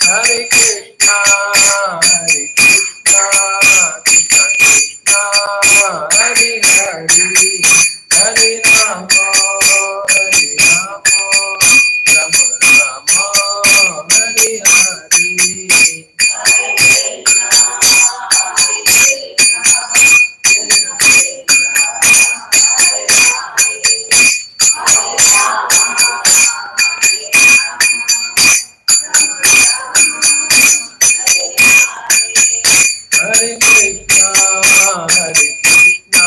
Hare Krishna, Hare Krishna, Krishna Krishna, Hare Hare, Hare Rama, Hare Rama, Rama Rama, Hare Hare. Hare Krishna, Hare Krishna,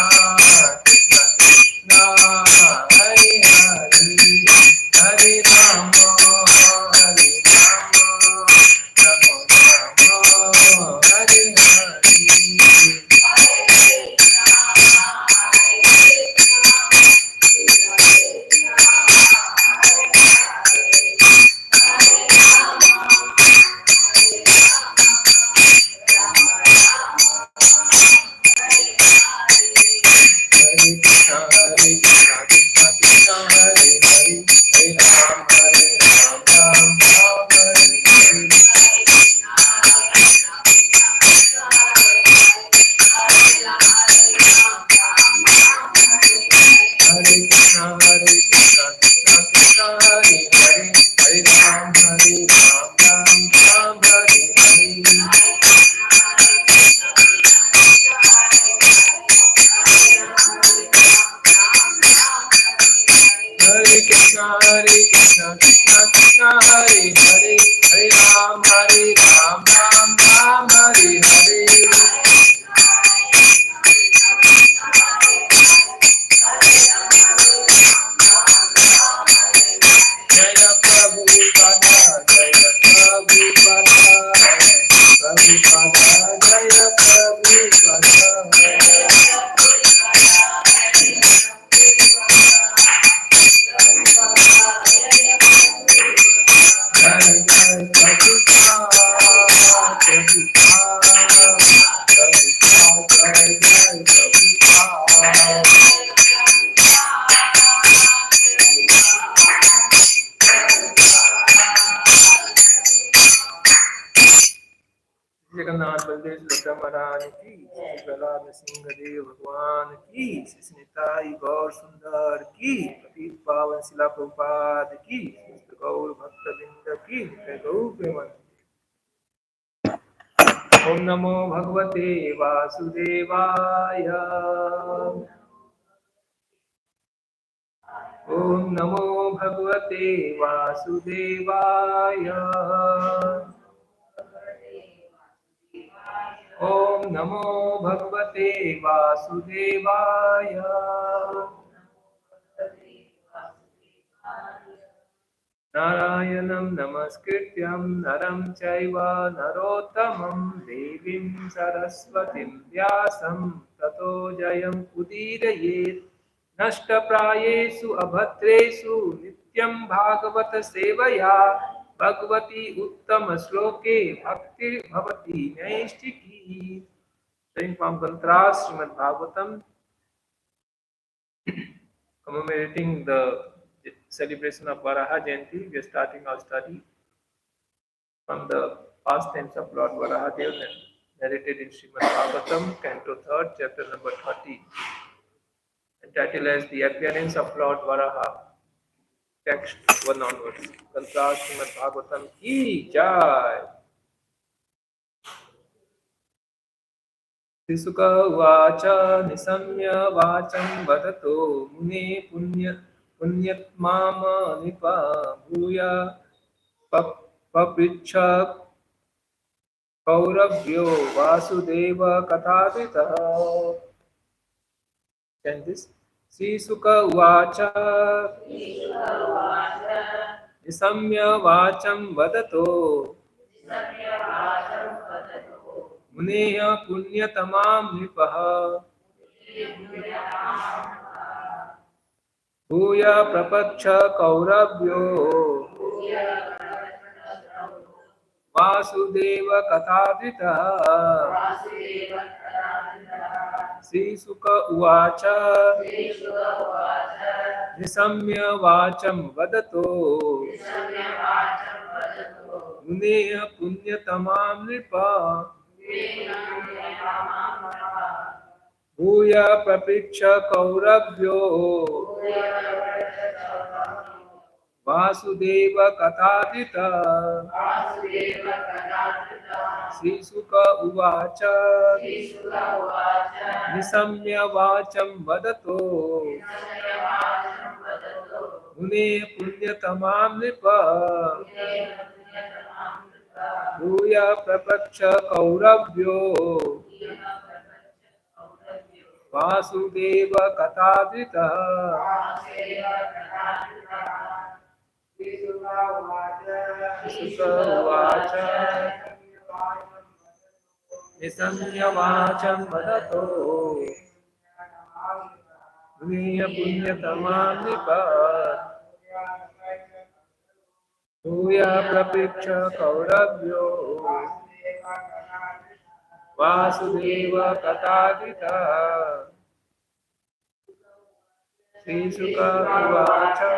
Krishna Krishna, Hare Hare, Hare Rama, Hare Rama, Rama Rama, Hare Hare. Hare Krishna, Krishna Krishna, Hare Hare, Hare Ram, Ram Ram, Hare Hare. Hare Krishna, Krishna Krishna, Hare Hare, Hare Ram, Ram Ram, Hare Hare. Hare Krishna, Krishna Krishna, Hare Hare, Hare Ram, Ram Ram, Hare Hare. Jaya Prabhupada, Jaya Prabhupada, Prabhupada, Jaya Prabhupada. Jai Jai Prabhupada, Prabhupada, Prabhupada, Jai Jai Prabhupada. Jagannath Baldev Subhadra महाराज की, श्री प्रहलाद नृसिंह देव भगवान की, श्री निताई गौर सुंदर की, पतित पावन शिला प्रभुपाद की, समस्त गौर भक्त वृंद की, नित्य गौर प्रेमानंद। ओम नमो भगवते वासुदेवाय। ओम नमो भगवते वासुदेवाय। ओम नमो भगवते वासुदेवाय। नारायणं नमस्कृत्यं नरं चैव नरोत्तमं देवीं सरस्वतीं व्यासं ततो जयम् उदीरयेत्। नष्टप्रायेषु अभद्रेषु नित्यं भागवत सेवया भगवती उत्तम श्लोके भक्तिर्भवति नैष्ठिकी। Reading from Gopinath, Srimad Bhagavatam, commemorating the celebration of Varaha Jayanti. We are starting our study from the past tense of Lord Varahadev, narrated in Srimad Bhagavatam, Canto 3rd, chapter number 30, entitled as The Appearance of Lord Varaha. Text 1 onwards. Gopinath, Srimad Bhagavatam ki jai. Sisuka uvacha nisamya vacham vadato mune punyatmama nipa bhuya papricha kauravyo vasudeva kathatita. And this Sisuka uvacha nisamya vacham vadato muneya punyatamam nipaha bhuya prapacha kauravyo vasudeva katadrita. Sisuka uvacha nisamya vacham vadato Uneya punyatamam nripa Bhuya prapiksha kaurabhyo Vasudeva Katadita Srisuka Uvacha Nisamya Vacham Vadato Mune Punyatamam Nipa Bhuya Prapaksha Kaurabhyo Vasudeva Katadita Srisuka Uvacha Nisamya Vacham Vadato Mune Punyatamam Nipa Bhuya prapiksha kaurabhyo Vasudeva katadita Srisuka uvacha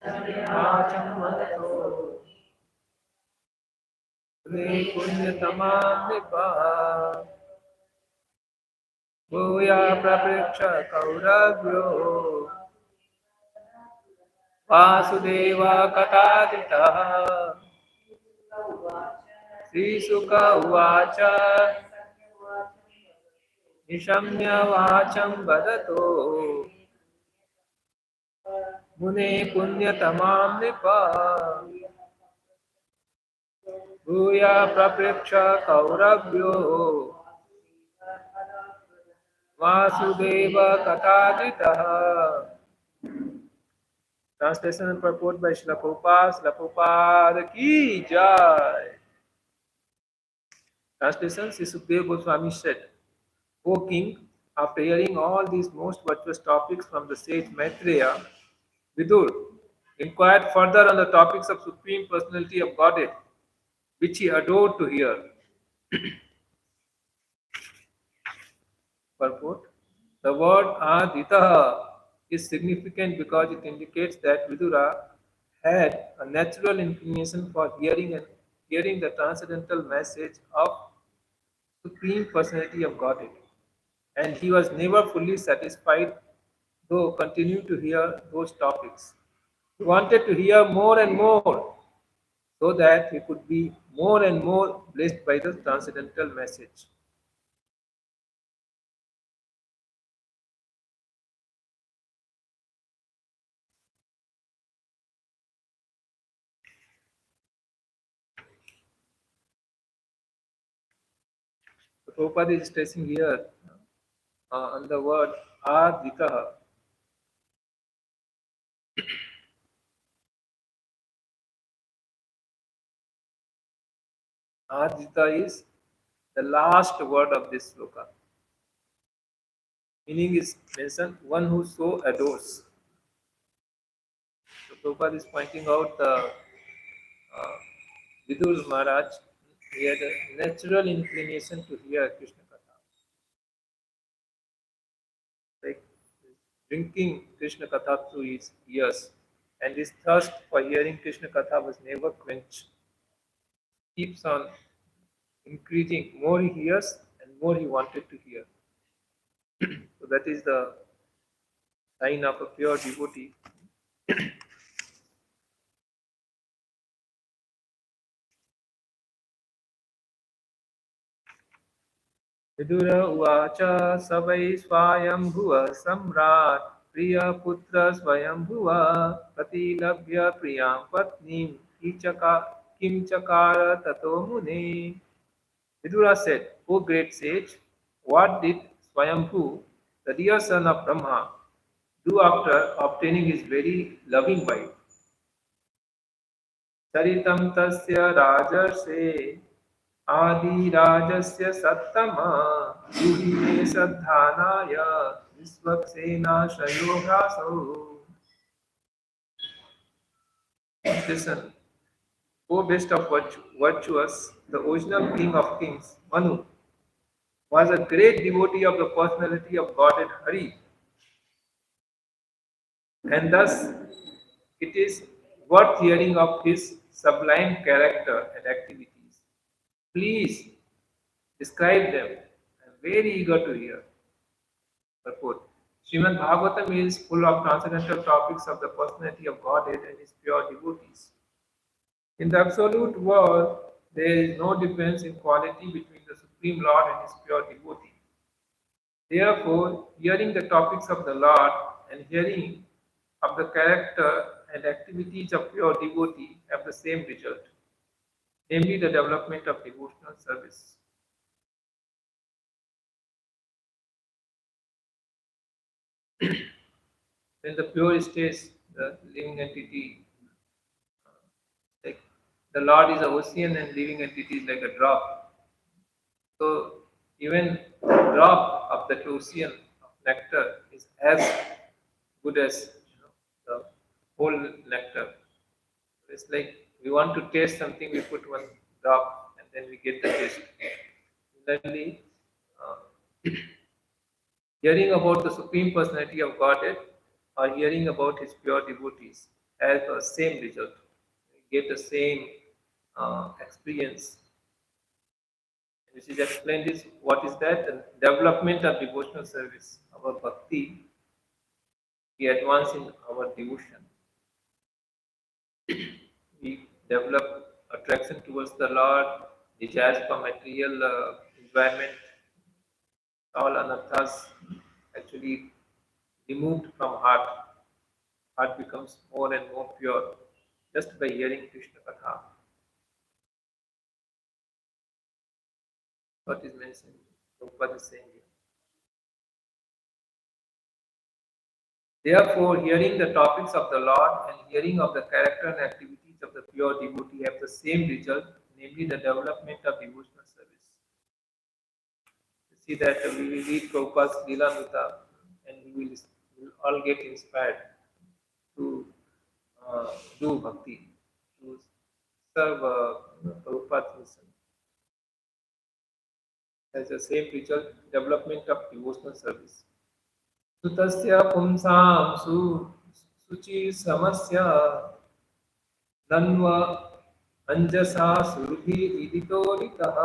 Vacham vadato Re punyatamam nipa Bhuya prapiksha kaurabhyo Vasudeva katadita Srisuka uvacha Nishamya vacham vadato Mune punyatamam nipa Bhuya prapriksha kaurabhyo Vasudeva katadita. Translation and purport by Srila Prabhupada. Srila Prabhupada ki jai. Translation: Sri Sukadeva Goswami said, O king, after hearing all these most virtuous topics from the sage Maitreya, Vidur inquired further on the topics of Supreme Personality of Godhead, which he adored to hear. Purport: the word Aditaha is significant because it indicates that Vidura had a natural inclination for hearing the transcendental message of Supreme Personality of Godhead, and he was never fully satisfied, though continued to hear those topics. He wanted to hear more and more, so that he could be more and more blessed by the transcendental message. So Prabhupada is stressing here on the word Aditaha. Adita is the last word of this sloka. Meaning is mentioned one who so adores. So Prabhupada is pointing out the Vidur Maharaj. He had a natural inclination to hear Krishna Katha. Like drinking Krishna Katha through his ears. And his thirst for hearing Krishna Katha was never quenched. Keeps on increasing. More he hears and more he wanted to hear. So that is the sign of a pure devotee. Vidur उवाच स वै स्वायम्भुव सम्राट् प्रियपुत्र स्वयम्भुव प्रतिलभ्य प्रियां पत्नीं किं चकार ततो मुने. Vidura said, O great sage, what did Swayambhu, the dear son of Brahma, do after obtaining his very loving wife? Charitam tasya rajarse आदिराजस्य सत्तमा युहि may श्रद्धानाय विश्वक्सेनाशयो ह्रासौ. Listen, O best of virtuous, the original king of kings, Manu, was a great devotee of the personality of Godhead Hari, and thus it is worth hearing of his sublime character and activities. Please describe them. I am very eager to hear. Purport. Srimad Bhagavatam is full of transcendental topics of the personality of Godhead and his pure devotees. In the absolute world, there is no difference in quality between the Supreme Lord and his pure devotee. Therefore, hearing the topics of the Lord and hearing of the character and activities of pure devotee have the same result, namely the development of devotional service. When the pure states, the living entity, like the Lord is a ocean and living entity is like a drop. So even the drop of that ocean of nectar is as good as the whole nectar. It's like we want to taste something, we put one drop and then we get the taste. Similarly, uh, hearing about the Supreme Personality of Godhead or hearing about His pure devotees has the same result. We get the same experience. Which is explained is what is that? The development of devotional service. Our bhakti, we advance in our devotion. We develop attraction towards the Lord, desires for material enjoyment, all anarthas actually removed from heart. Heart becomes more and more pure just by hearing Krishna Katha. What is mentioned, Prabhupada is saying here. Therefore, hearing the topics of the Lord and hearing of the character and activities of the pure devotee have the same result, namely the development of devotional service. You see that we will read Prabhupada's Leela and we will all get inspired to do bhakti, to serve Prabhupada's mission. Has the same result, development of devotional service. सुतस्य पुंसां शुचि समस्य नन्व अंजसा सुरभि इदितोरितः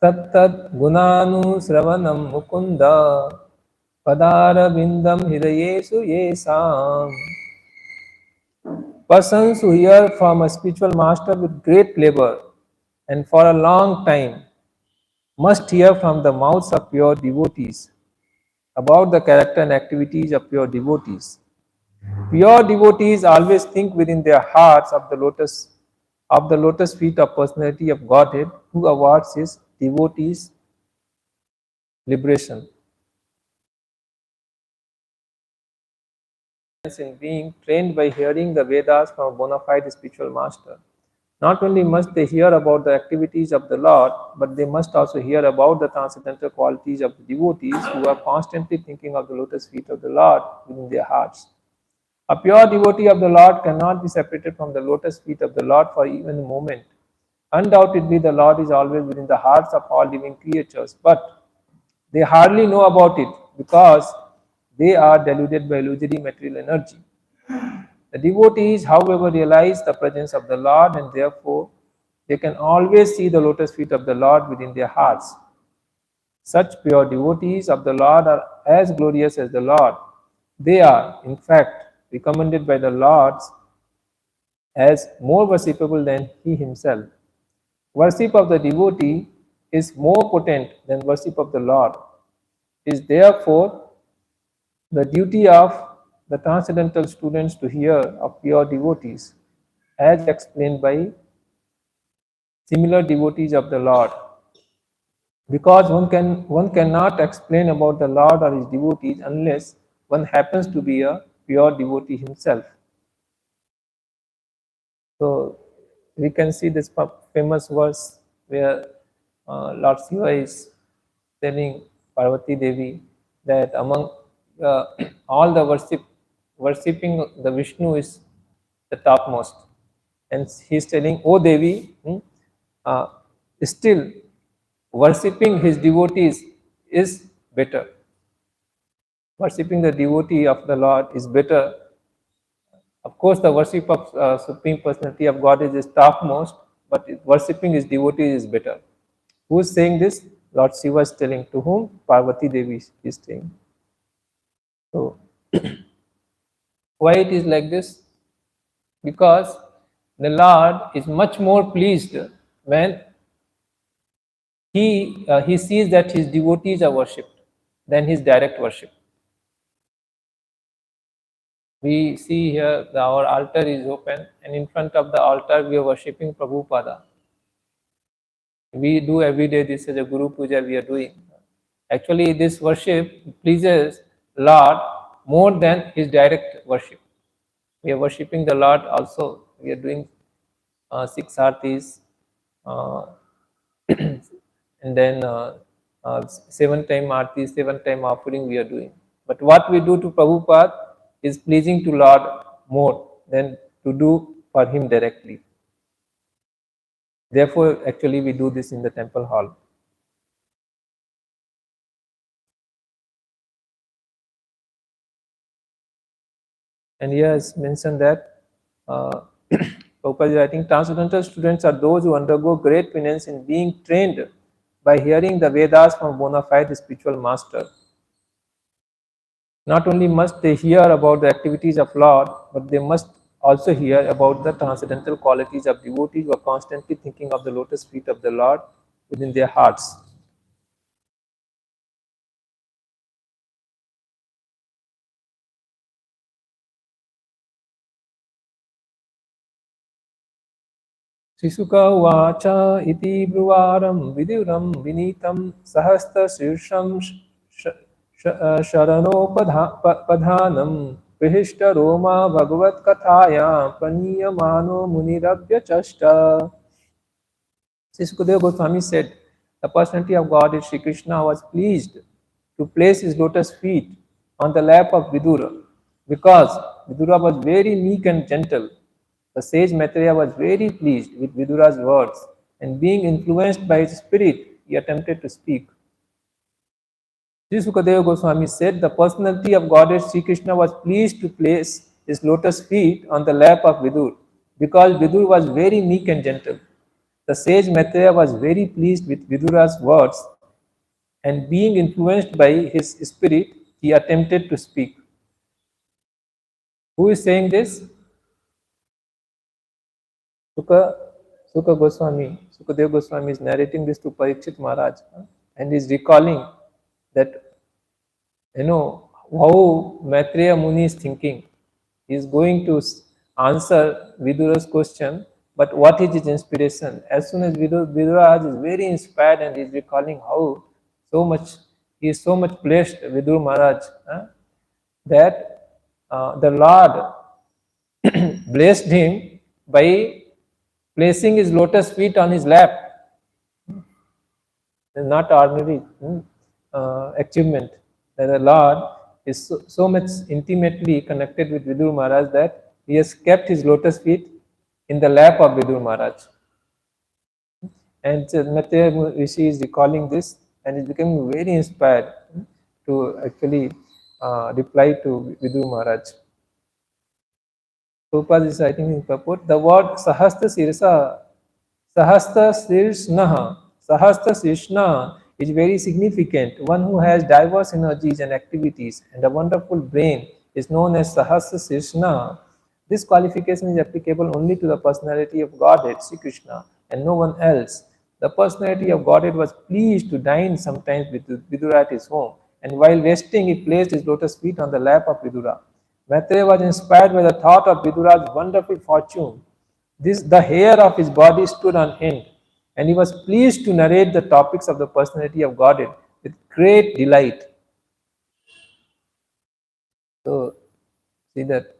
तत्तद् गुणानुश्रवणं मुकुन्द पदारविन्दं हृदयेषु येषाम्. Persons who hear from a spiritual master with great labor and for a long time must hear from the mouths of pure devotees about the character and activities of pure devotees. Pure devotees always think within their hearts of the lotus feet of personality of Godhead who awards his devotees liberation. In being trained by hearing the Vedas from a bona fide spiritual master. Not only must they hear about the activities of the Lord, but they must also hear about the transcendental qualities of the devotees who are constantly thinking of the lotus feet of the Lord within their hearts. A pure devotee of the Lord cannot be separated from the lotus feet of the Lord for even a moment. Undoubtedly, the Lord is always within the hearts of all living creatures, but they hardly know about it because they are deluded by illusory material energy. The devotees, however, realize the presence of the Lord and therefore they can always see the lotus feet of the Lord within their hearts. Such pure devotees of the Lord are as glorious as the Lord. They are, in fact, recommended by the Lord as more worshipable than he himself. Worship of the devotee is more potent than worship of the Lord. It is therefore the duty of the transcendental students to hear of pure devotees, as explained by similar devotees of the Lord. Because one cannot explain about the Lord or his devotees unless one happens to be a pure devotee himself. So we can see this famous verse where Lord Shiva is telling Parvati Devi that among all the worshipping the Vishnu is the topmost, and he is telling, "O Devi, uh, still worshipping his devotees is better." Worshipping the devotee of the Lord is better. Of course, the worship of Supreme Personality of God is topmost, but worshipping His devotee is better. Who is saying this? Lord Shiva is telling. To whom? Parvati Devi is saying. So, why it is like this? Because the Lord is much more pleased when he sees that his devotees are worshipped than his direct worship. We see here our altar is open, and in front of the altar we are worshipping Prabhupada. We do every day this as a Guru Puja we are doing. Actually, this worship pleases Lord more than his direct worship. We are worshipping the Lord also. We are doing six artis, uh, and then 7 time arti, 7 time offering we are doing. But what we do to Prabhupada is pleasing to Lord more than to do for him directly. Therefore, actually, we do this in the temple hall. And here it's mentioned that Prabhupada is writing, transcendental students are those who undergo great penance in being trained by hearing the Vedas from bona fide spiritual master. Not only must they hear about the activities of Lord, but they must also hear about the transcendental qualities of devotees who are constantly thinking of the lotus feet of the Lord within their hearts. Sisuka vacha iti bruvaram viduram vinitam sahastra shirsham sharanopadhanam prihishta roma bhagavat kathaya praniyamano munirabhya chashta. Sri Sukadeva Goswami said, the personality of God is Sri Krishna was pleased to place his lotus feet on the lap of Vidura because Vidura was very meek and gentle. The sage Maitreya was very pleased with Vidura's words, and being influenced by his spirit, he attempted to speak. Sri Sukadeva Goswami said the personality of Goddess Sri Krishna was pleased to place his lotus feet on the lap of Vidur because Vidur was very meek and gentle. The sage Maitreya was very pleased with Vidura's words, and being influenced by his spirit, he attempted to speak. Who is saying this? Suka, Suka Goswami, Sukadev Goswami is narrating this to Parikshit Maharaj, and is recalling that how Maitreya Muni is thinking. He is going to answer Vidura's question, but what is his inspiration? As soon as Vidura is very inspired and is recalling how so much he is so much blessed, Vidur Maharaj, that the Lord blessed him by placing his lotus feet on his lap. Not ordinary achievement. That the Lord is so much intimately connected with Vidur Maharaj that he has kept his lotus feet in the lap of Vidur Maharaj. And Maitreya Rishi is recalling this and is becoming very inspired to actually reply to Vidur Maharaj. Prabhupada is writing in purport, the word Sahastra Sirsa, Sahastra Sirsnaha, Sahastra Sirshna is very significant. One who has diverse energies and activities and a wonderful brain is known as Sahasra Sirshna. This qualification is applicable only to the personality of Godhead, Sri Krishna, and no one else. The personality of Godhead was pleased to dine sometimes with Vidura at his home, and while resting, he placed his lotus feet on the lap of Vidura. Maitreya was inspired by the thought of Vidura's wonderful fortune. The hair of his body stood on end, and he was pleased to narrate the topics of the personality of Godhead with great delight. So, see that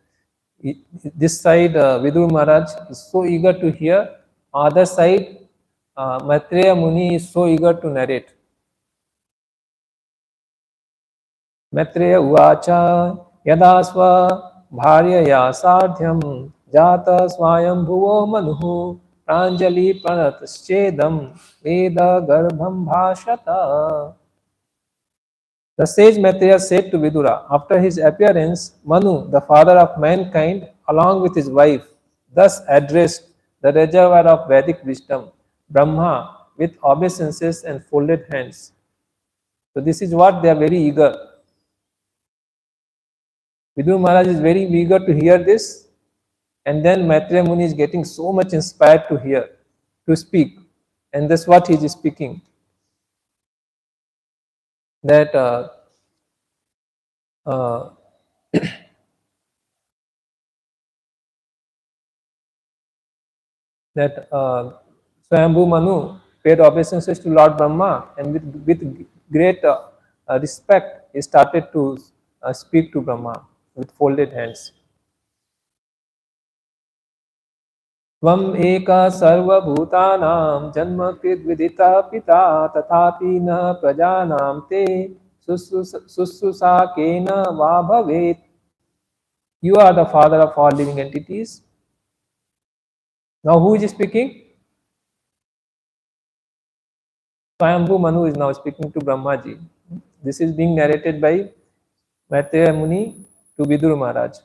this side, Vidur Maharaj is so eager to hear, other side, Maitreya Muni is so eager to narrate. Maitreya Uvacha Yada Swa Bharyaya Sadhyam Jata Swayam Bhuvo Manuhu Pranjali Pranataschedam Veda Garbham Bhashata. The sage Maitreya said to Vidura, after his appearance, Manu, the father of mankind, along with his wife, thus addressed the reservoir of Vedic wisdom, Brahma, with obeisances and folded hands. So this is what they are very eager. Vidura Maharaj is very eager to hear this, and then Maitreya Muni is getting so much inspired to hear, to speak, and that's what he is speaking. That uh, that Swayambhu Manu paid obeisances to Lord Brahma, and with great respect, he started to speak to Brahma with folded hands. Tvam eka sarvabhutanaam janmakrit vidita pita tathapi na prajanam te sussusakena va bhavet. You are the father of all living entities. Now who is speaking? Swayambhu Manu is now speaking to Brahmaji. This is being narrated by Maitreya Muni to Vidura Maharaj.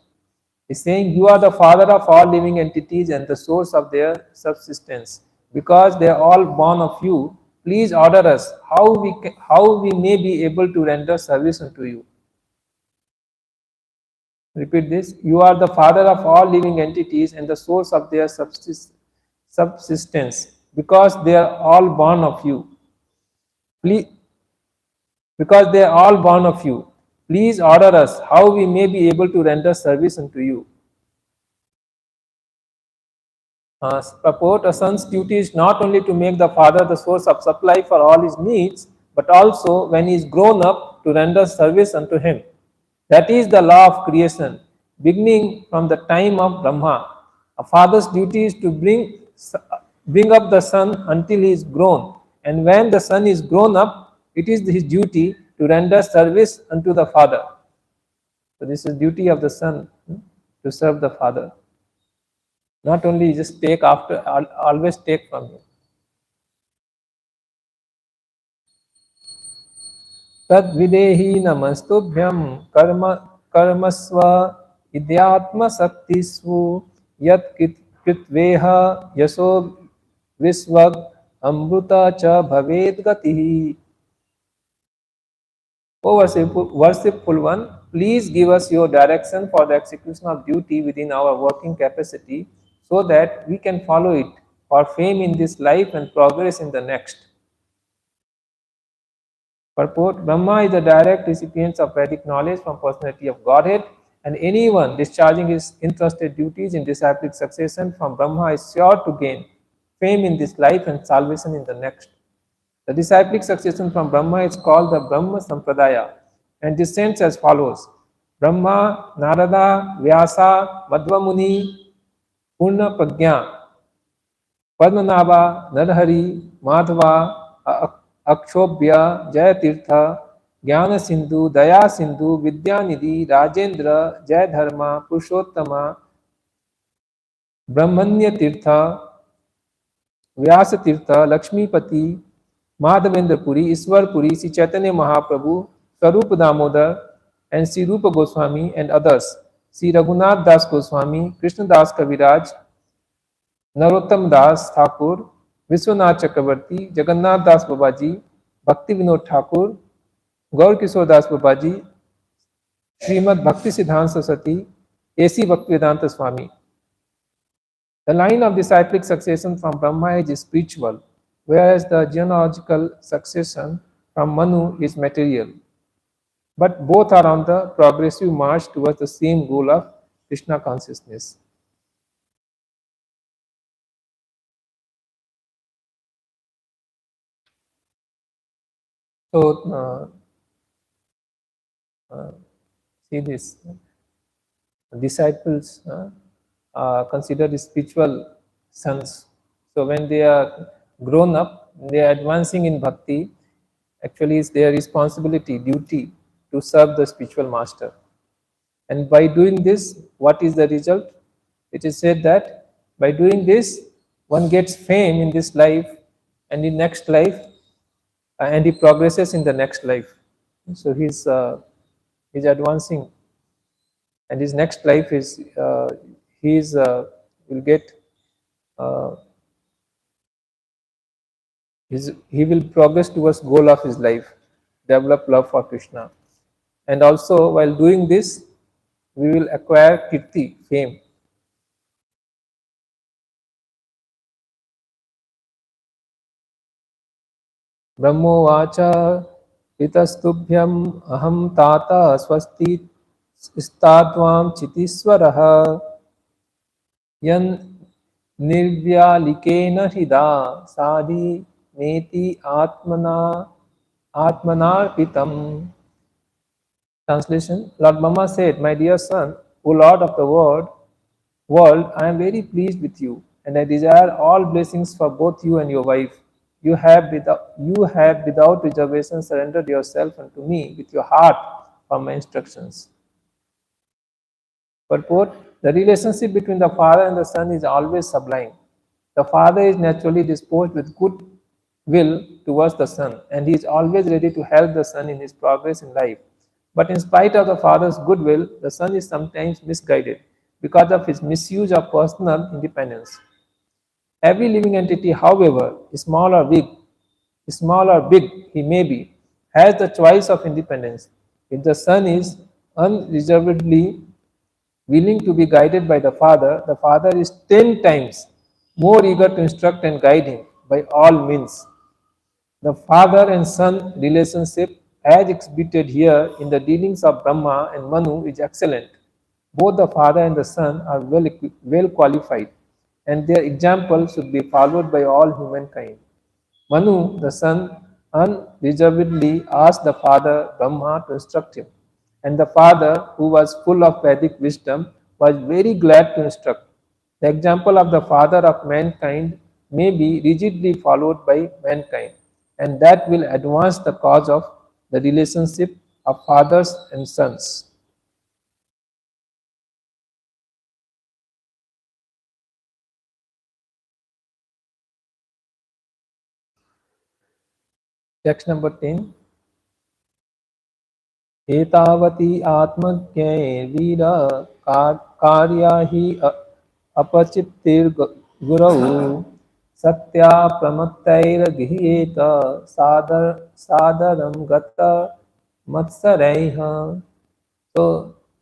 He is saying, you are the father of all living entities and the source of their subsistence. Because they are all born of you, please order us how we may be able to render service unto you. Repeat this. You are the father of all living entities and the source of their subsistence. Because they are all born of you. Because they are all born of you. Please order us how we may be able to render service unto you. Purport: a son's duty is not only to make the father the source of supply for all his needs, but also when he is grown up to render service unto him. That is the law of creation, beginning from the time of Brahma. A father's duty is to bring up the son until he is grown, and when the son is grown up, it is his duty to render service unto the father. So this is duty of the son, to serve the father. Not only just take after, always take from him. Tad videhi namastubhyam karmasva idyatma saktisvu yat kritveha yaso visvag amruta cha bhaved gatihi. O worshipful one, please give us your direction for the execution of duty within our working capacity, so that we can follow it for fame in this life and progress in the next. Purport: Brahma is the direct recipient of Vedic knowledge from personality of Godhead, and anyone discharging his entrusted duties in disciplic succession from Brahma is sure to gain fame in this life and salvation in the next. The disciplic succession from Brahma is called the Brahma Sampradaya and descends as follows: Brahma, Narada, Vyasa, Madhvamuni, Purna Pragya, Padmanabha, Narhari, Madhava, Akshobhya, Jayatirtha, Jnana Sindhu, Daya Sindhu, Vidyanidhi, Rajendra, Jayadharma, Purushottama, Brahmanya Tirtha, Vyasa Tirtha, Lakshmipati, Madhavendra Puri, Iswar Puri, Sri Chaitanya Mahaprabhu, Sarup Damodar, and Sri Rupa Goswami and others, Sri Raghunath Das Goswami, Krishna Das Kaviraj, Narottam Das Thakur, Vishwanath Chakravarti, Jagannath Das Babaji, Bhakti Vinod Thakur, Gaur Kishore Das Babaji, Srimad Bhakti Siddhanta Saraswati, A.C. Bhaktivedanta Swami. The line of disciplic succession from Brahma is spiritual, whereas the genealogical succession from Manu is material. But both are on the progressive march towards the same goal of Krishna consciousness. So, see this. Disciples considered spiritual sons. So when they are grown up, they are advancing in bhakti. Actually, it's their responsibility, duty to serve the spiritual master. And by doing this, what is the result? It is said that by doing this, one gets fame in this life and in next life, and he progresses in the next life. So he's advancing, and his next life is he's will get uh, he will progress towards goal of his life, develop love for Krishna, and also while doing this, we will acquire kirti, fame. ब्रह्मोवाच पितस्तुभ्यम् अहं तात स्वस्ति स्तात्वां चितीश्वरः यन् निर्व्यालिकेन हृदा साधि नेति आत्मनार्पितम्. Translation: Lord Brahma said, "My dear son, O Lord of the world, I am very pleased with you, and I desire all blessings for both you and your wife. You have without reservation surrendered yourself unto me with your heart for my instructions." Purport: the relationship between the father and the son is always sublime. The father is naturally disposed with good will towards the son, and he is always ready to help the son in his progress in life. But in spite of the father's goodwill, the son is sometimes misguided because of his misuse of personal independence. Every living entity, however small or big he may be, has the choice of independence. If the son is unreservedly willing to be guided by the father is 10 times more eager to instruct and guide him by all means. The father and son relationship, as exhibited here in the dealings of Brahma and Manu, is excellent. Both the father and the son are well qualified, and their example should be followed by all humankind. Manu, the son, unreservedly asked the father Brahma to instruct him, and the father, who was full of Vedic wisdom, was very glad to instruct. The example of the father of mankind may be rigidly followed by mankind, and that will advance the cause of the relationship of fathers and sons. Text number 10. एतावती आत्मज्ञैर्वीर कार्या हि अपचित्तिर्गुरौ सत्या प्रमत्तैर्गृह्येत सादरं गत मत्सरैः. So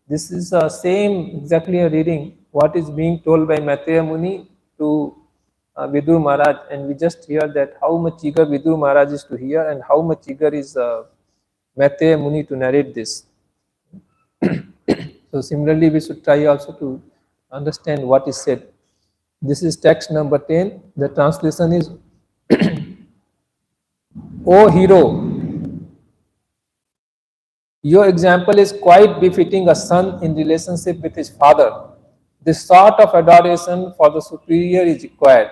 this is the same exactly a reading what is being told by Maitreya Muni to Vidur Maharaj, and we just hear that how much eager Vidur Maharaj is to hear and how much eager is Maitreya Muni to narrate this. So similarly, we should try also to understand what is said. This is text number 10. The translation is, O hero, your example is quite befitting a son in relationship with his father. This sort of adoration for the superior is required.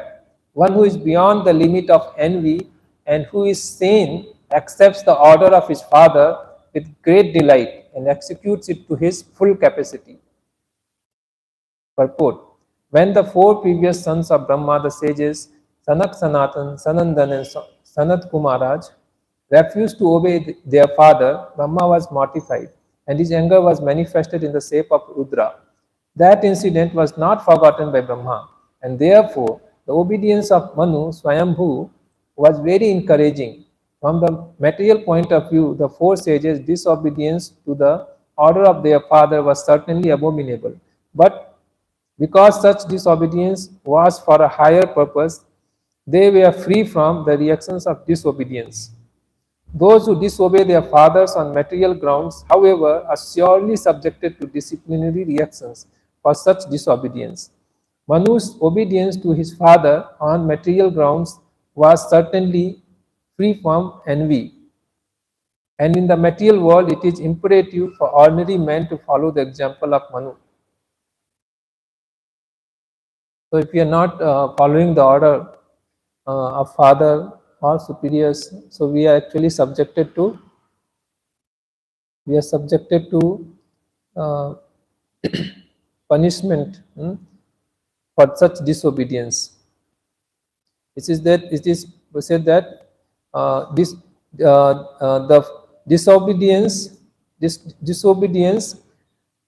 One who is beyond the limit of envy and who is sane accepts the order of his father with great delight and executes it to his full capacity. Purport: when the four previous sons of Brahma, the sages Sanak Sanatan, Sanandan, and Sanat Kumaraj, refused to obey their father, Brahma was mortified, and his anger was manifested in the shape of Rudra. That incident was not forgotten by Brahma, and therefore the obedience of Manu Swayambhu was very encouraging. From the material point of view, the four sages' disobedience to the order of their father was certainly abominable. But because such disobedience was for a higher purpose, they were free from the reactions of disobedience. Those who disobey their fathers on material grounds, however, are surely subjected to disciplinary reactions for such disobedience. Manu's obedience to his father on material grounds was certainly free from envy. And in the material world, it is imperative for ordinary men to follow the example of Manu. So if we are not following the order of father or superiors, so we are actually subjected to uh, punishment for such disobedience. It is said that this the Disobedience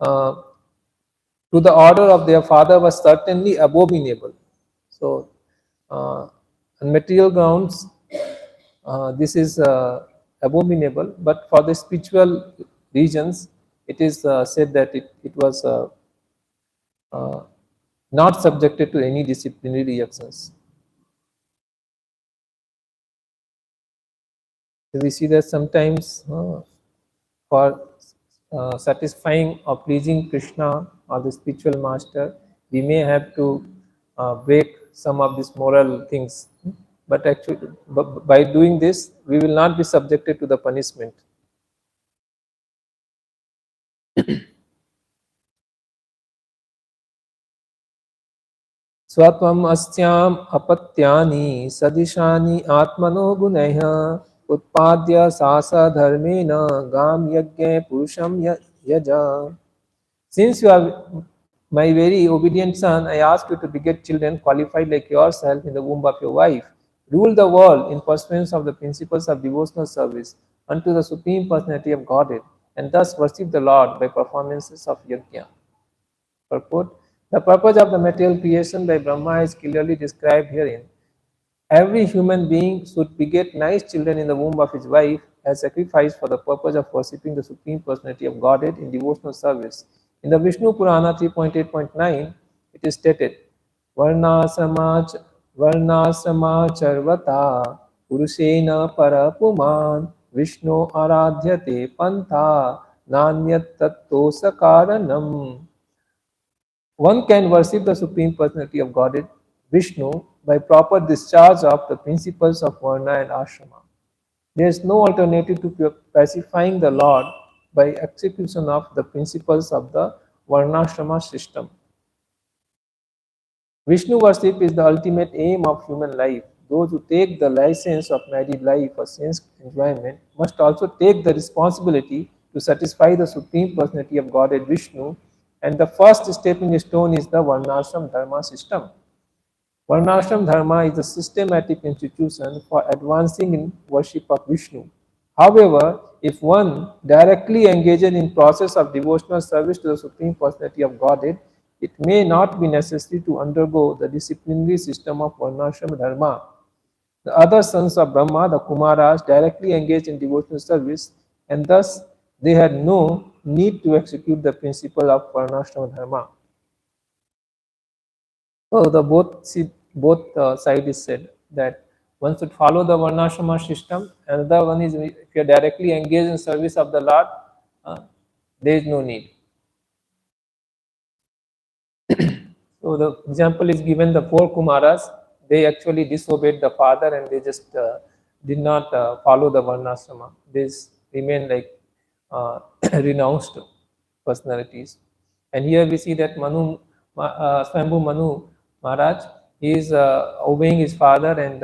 uh, to the order of their father was certainly abominable. So, on material grounds, this is abominable, but for the spiritual regions, it is said that it was uh, not subjected to any disciplinary reactions. So we see that sometimes for satisfying or pleasing Krishna or the spiritual master, we may have to break some of these moral things. But actually, by doing this, we will not be subjected to the punishment. स्वत्वम् अस्याम् अपत्यानि सदिशानि आत्मनो गुणैः उत्पाद्य सासधर्मेण गाम यज्ञे पुरुषं यज. Since you are my very obedient son, I ask you to beget children qualified like yourself in the womb of your wife. Rule the world in pursuance of the principles of devotional service unto the Supreme Personality of Godhead, and thus worship the Lord by performances of yajna. Purport: the purpose of the material creation by Brahma is clearly described herein. Every human being should beget nice children in the womb of his wife as sacrifice for the purpose of worshipping the Supreme Personality of Godhead in devotional service. In the Vishnu Purana 3.8.9, it is stated, Varnasrama charvata purushena parapuman Vishnu aradhyate pantha nanyat tattosa karanam. One can worship the Supreme Personality of Godhead, Vishnu, by proper discharge of the principles of Varna and Ashrama. There is no alternative to pacifying the Lord by execution of the principles of the Varnashrama system. Vishnu worship is the ultimate aim of human life. Those who take the license of married life for sense enjoyment must also take the responsibility to satisfy the Supreme Personality of Godhead Vishnu, and the first stepping stone is the Varnashram Dharma system. Varnashram Dharma is a systematic institution for advancing in worship of Vishnu. However, if one directly engages in process of devotional service to the Supreme Personality of Godhead, it may not be necessary to undergo the disciplinary system of Varnashram Dharma. The other sons of Brahma, the Kumaras, directly engaged in devotional service, and thus they had no need to execute the principle of Varnashram Dharma. So the both side is said that one should follow the Varnashrama system. Another one is if you are directly engaged in service of the Lord, there is no need. So the example is given: the four Kumaras, they actually disobeyed the father and they just did not follow the Varnashrama. They remain like renounced personalities. And here we see that Swambhu Manu Maharaj, he is obeying his father, and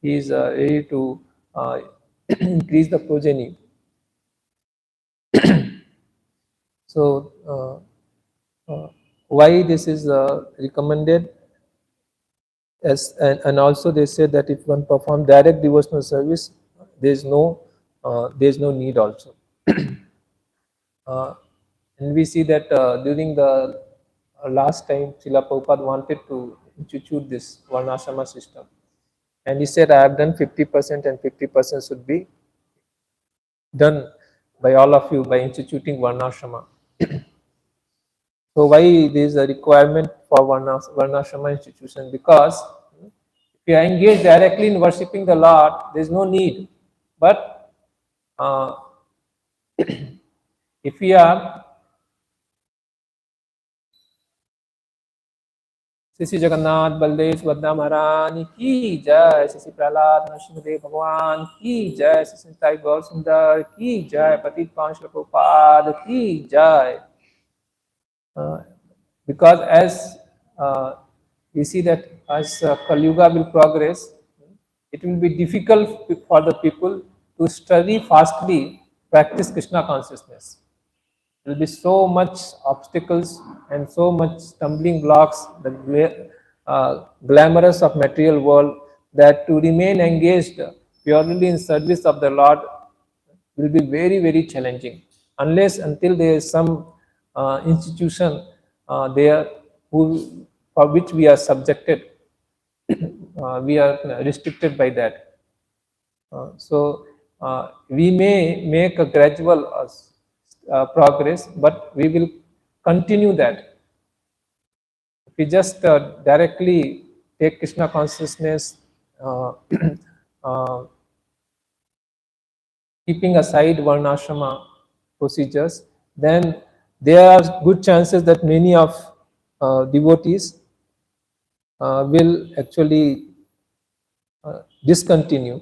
he is ready to increase the progeny. So why this is recommended? And also they say that if one perform direct devotional service, there is no need also. And we see that during the last time, Srila Prabhupada wanted to institute this Varnashrama system. And he said, I have done 50% and 50% should be done by all of you by instituting Varnashrama. So why there is a requirement for Varnashrama institution? Because if you are engaged directly in worshipping the Lord, there is no need. But if we are Shri Jagannath Baldev Subhadra महारानी की जय, श्री प्रहलाद नरसिंहदेव भगवान की जय, श्री साई गौर सुंदर की जय, पतित पावन श्री प्रभुपाद की जय. Because as we see that as Kali Yuga will progress, it will be difficult for the people to study fastly, practice Krishna consciousness. There will be so much obstacles and so much stumbling blocks, the glamorous of material world, that to remain engaged purely in service of the Lord will be very, very challenging unless until there is some institution there for which we are subjected, we are restricted by that. So we may make a gradual progress, but we will continue that. If we just directly take Krishna consciousness, uh, uh, keeping aside varnashrama procedures, then there are good chances that many of devotees will actually discontinue.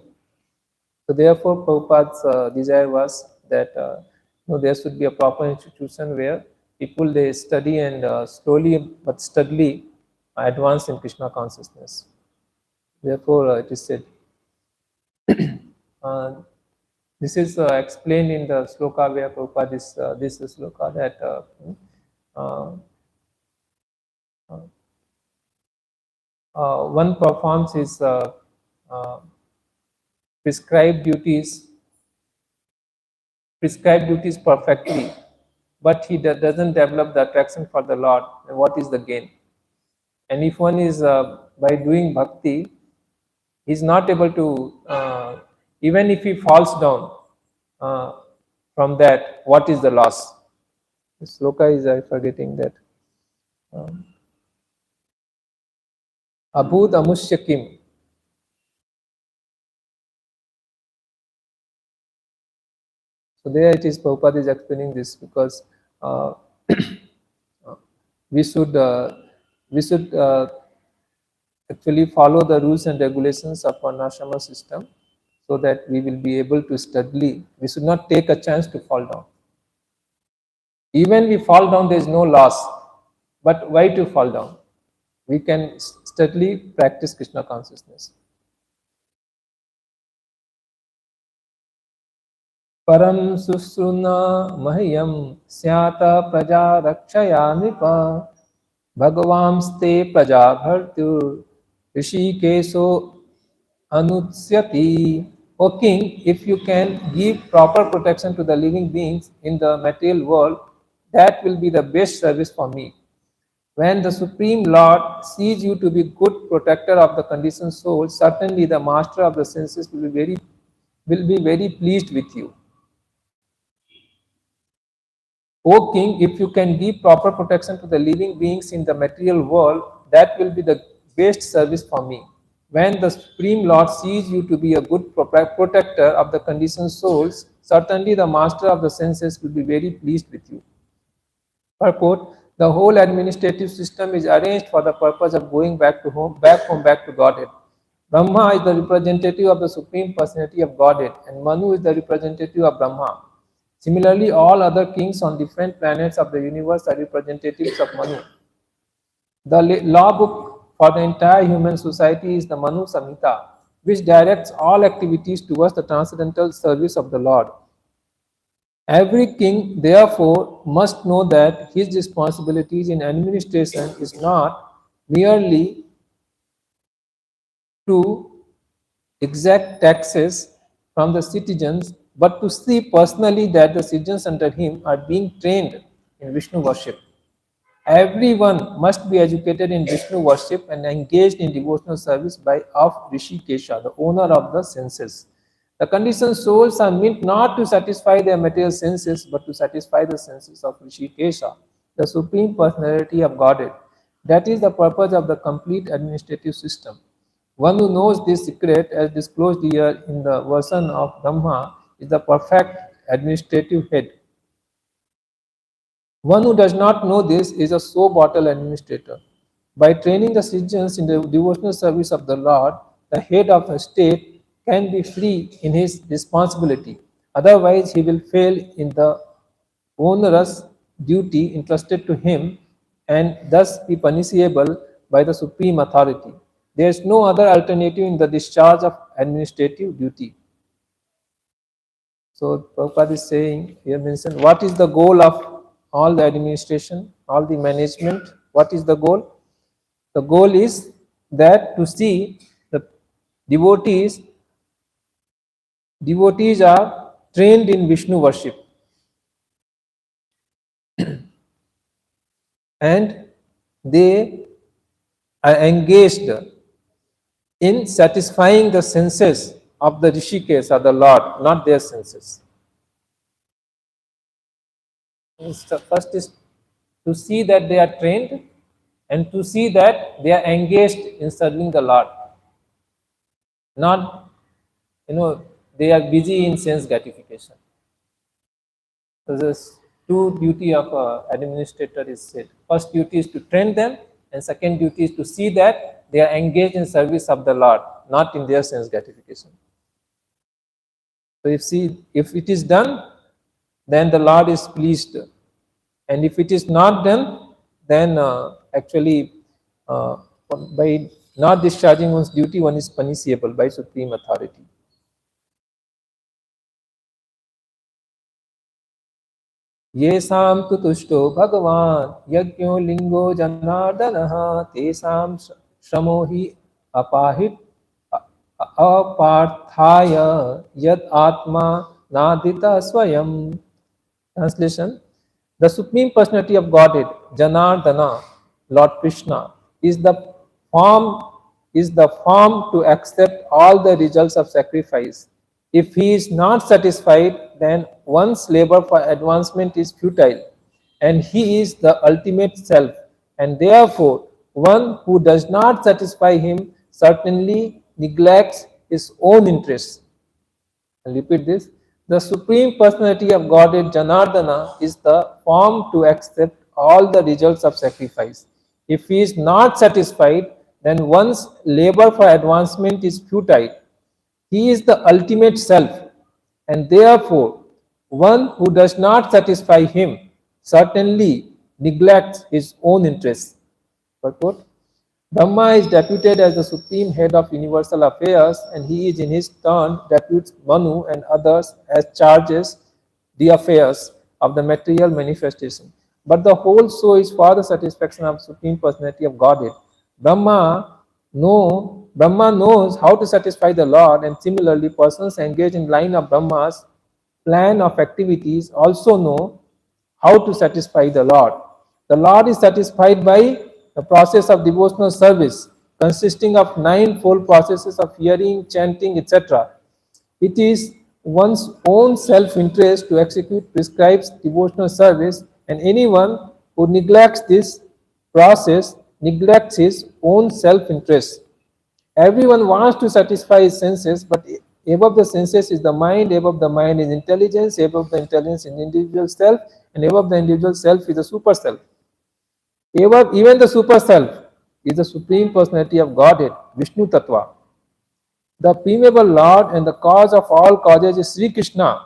So therefore, Prabhupada's desire was that there should be a proper institution where people they study and slowly but steadily advance in Krishna consciousness. Therefore, it is said. Uh, this is explained in the sloka where Prabhupada this sloka that uh, one performs his uh, prescribed duties perfectly, but he doesn't develop the attraction for the Lord, then what is the gain? And if one is by doing bhakti, he is not able to, even if he falls down from that, what is the loss? The sloka is, I'm forgetting that. Abhut amushya kim. So there it is, Prabhupada is explaining this because uh, we should actually follow the rules and regulations of our ashrama system so that we will be able to steadily, we should not take a chance to fall down. Even we fall down, there is no loss. But why to fall down? We can steadily practice Krishna consciousness. Param susruna mahyam syata praja rakshaya nipa bhagavamste praja bhartur rishikeso anutsyati. O king, if you can give proper protection to the living beings in the material world, that will be the best service for me. When the Supreme Lord sees you to be good protector of the conditioned soul, certainly the master of the senses will be very pleased with you. O king, if you can give proper protection to the living beings in the material world, that will be the best service for me. When the Supreme Lord sees you to be a good protector of the conditioned souls, certainly the master of the senses will be very pleased with you. Purport: the whole administrative system is arranged for the purpose of going back to Godhead. Brahma is the representative of the Supreme Personality of Godhead, and Manu is the representative of Brahma. Similarly, all other kings on different planets of the universe are representatives of Manu. The law book for the entire human society is the Manu Samhita, which directs all activities towards the transcendental service of the Lord. Every king, therefore, must know that his responsibilities in administration is not merely to exact taxes from the citizens, but to see personally that the citizens under him are being trained in Vishnu worship. Everyone must be educated in Vishnu worship and engaged in devotional service of Rishikesha, the owner of the senses. The conditioned souls are meant not to satisfy their material senses, but to satisfy the senses of Rishikesha, the Supreme Personality of Godhead. That is the purpose of the complete administrative system. One who knows this secret, as disclosed here in the version of Brahma, is the perfect administrative head. One who does not know this is a so-bottle administrator. By training the citizens in the devotional service of the Lord, the head of the state can be free in his responsibility. Otherwise, he will fail in the onerous duty entrusted to him and thus be punishable by the supreme authority. There is no other alternative in the discharge of administrative duty. So Prabhupada is saying, here mentioned, what is the goal of all the administration, all the management? What is the goal? The goal is that to see the devotees are trained in Vishnu worship, and they are engaged in satisfying the senses of the Rishikes or the Lord, not their senses. So first is to see that they are trained and to see that they are engaged in serving the Lord, not they are busy in sense gratification. So there's two duty of administrator is said. First duty is to train them, and second duty is to see that they are engaged in service of the Lord, not in their sense gratification. So if it is done, then the Lord is pleased, and if it is not done, then actually by not discharging one's duty, one is punishable by supreme authority. येषां तु तुष्टो भगवान् यज्ञो लिंगो जनार्दनः तेषां श्रमो हि अपाहित अपार्थाय यद आत्मा नादिता स्वयं. Translation: the Supreme Personality of Godhead, Janardana, Lord Krishna, form is the form to accept all the results of sacrifice. If he is not satisfied, then one's labor for advancement is futile, and he is the ultimate self, and therefore one who does not satisfy him certainly neglects his own interests. I'll repeat this. The Supreme Personality of Godhead Janardana is the form to accept all the results of sacrifice. If he is not satisfied, then one's labor for advancement is futile. He is the ultimate self, and therefore one who does not satisfy him certainly neglects his own interests. Purport: Brahma is deputed as the supreme head of universal affairs, and he is in his turn deputes Manu and others as charges the affairs of the material manifestation. But the whole show is for the satisfaction of Supreme Personality of Godhead. Brahma knows how to satisfy the Lord, and similarly persons engaged in line of Brahma's plan of activities also know how to satisfy the Lord. The Lord is satisfied by the process of devotional service, consisting of ninefold processes of hearing, chanting, etc. It is one's own self-interest to execute prescribed devotional service, and anyone who neglects this process neglects his own self-interest. Everyone wants to satisfy his senses, but above the senses is the mind, above the mind is intelligence, above the intelligence is individual self, and above the individual self is the super self. Even the super self is the Supreme Personality of Godhead, Vishnu Tattva. The primeval Lord and the cause of all causes is Sri Krishna.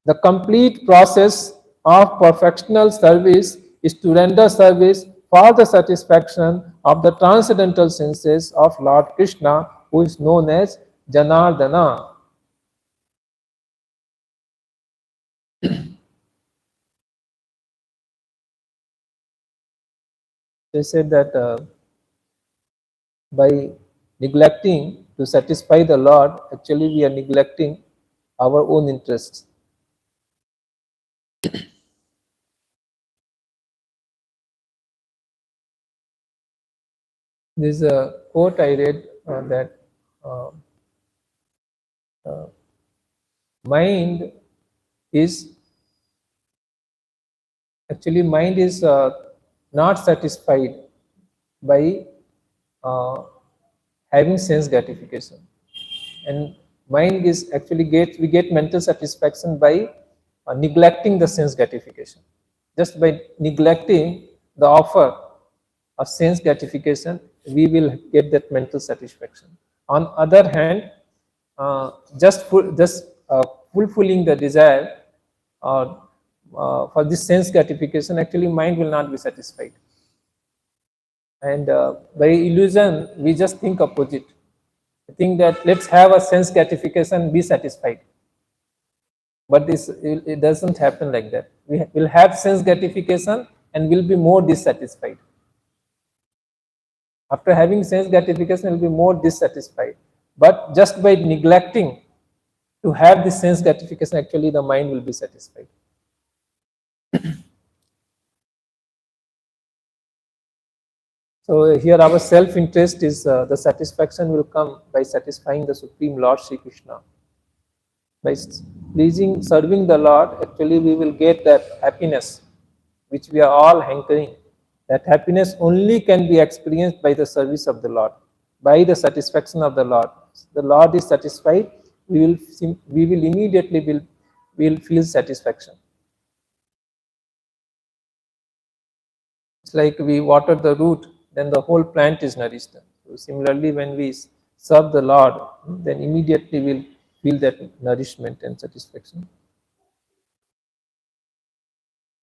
The complete process of perfectional service is to render service for the satisfaction of the transcendental senses of Lord Krishna, who is known as Janardana. They said that by neglecting to satisfy the Lord, actually we are neglecting our own interests. This is a quote I read that mind is not satisfied by having sense gratification, and mind is actually we get mental satisfaction by neglecting the sense gratification. Just by neglecting the offer of sense gratification, we will get that mental satisfaction. On other hand, just fulfilling the desire for this sense gratification, actually mind will not be satisfied. And by illusion, we just think opposite. We think that let's have a sense gratification, be satisfied. But it doesn't happen like that. We will have sense gratification and will be more dissatisfied. After having sense gratification, will be more dissatisfied. But just by neglecting to have this sense gratification, actually the mind will be satisfied. So here our self-interest is the satisfaction will come by satisfying the Supreme Lord Sri Krishna. By pleasing, serving the Lord, actually we will get that happiness which we are all hankering. That happiness only can be experienced by the service of the Lord, by the satisfaction of the Lord. The Lord is satisfied, we will immediately will feel satisfaction. It's like we water the root, then the whole plant is nourished. So similarly, when we serve the Lord, then immediately we'll feel that nourishment and satisfaction.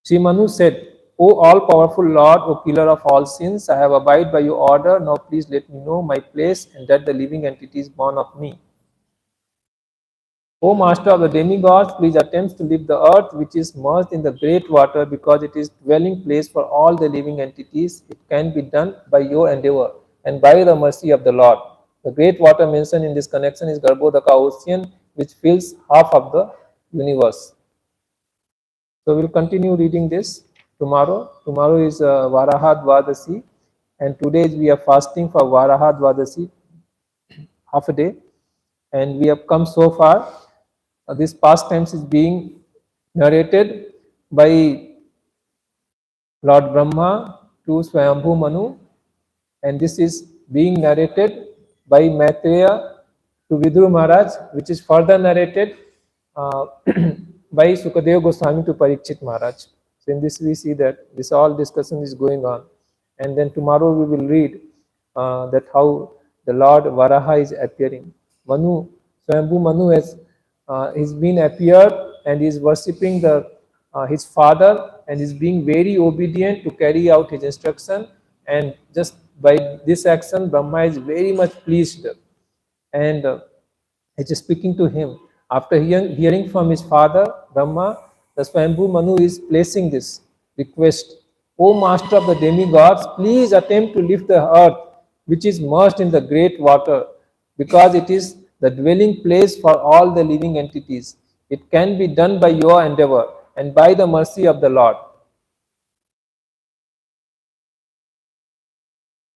Sri Manu said, O all-powerful Lord, O killer of all sins, I have abided by your order. Now please let me know my place and that the living entity is born of me. O Master of the demigods, please attempt to lift the earth which is merged in the great water, because it is dwelling place for all the living entities. It can be done by your endeavor and by the mercy of the Lord. The great water mentioned in this connection is Garbhodaka ocean, which fills half of the universe. So we'll continue reading this tomorrow. Tomorrow is Varaha Dvadasi, and today we are fasting for Varaha Dvadasi, half a day, and we have come so far. This pastimes is being narrated by Lord Brahma to Swayambhu Manu, and this is being narrated by Maitreya to Vidur Maharaj, which is further narrated uh, by Sukadeva Goswami to Parikshit Maharaj. So in this we see that this all discussion is going on, and then tomorrow we will read that how the Lord Varaha is appearing. Manu, Swayambhu Manu has he's been appeared and is worshipping the his father, and is being very obedient to carry out his instruction, and just by this action Brahma is very much pleased, and it is speaking to him. After hearing from his father Brahma, the Swayambhu Manu is placing this request: O Master of the demigods, please attempt to lift the earth which is merged in the great water, because it is the dwelling place for all the living entities. It can be done by your endeavor and by the mercy of the Lord.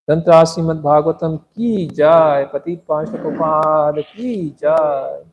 Tantra Shrimad Bhagavatam की जय, पतित पांच की जय।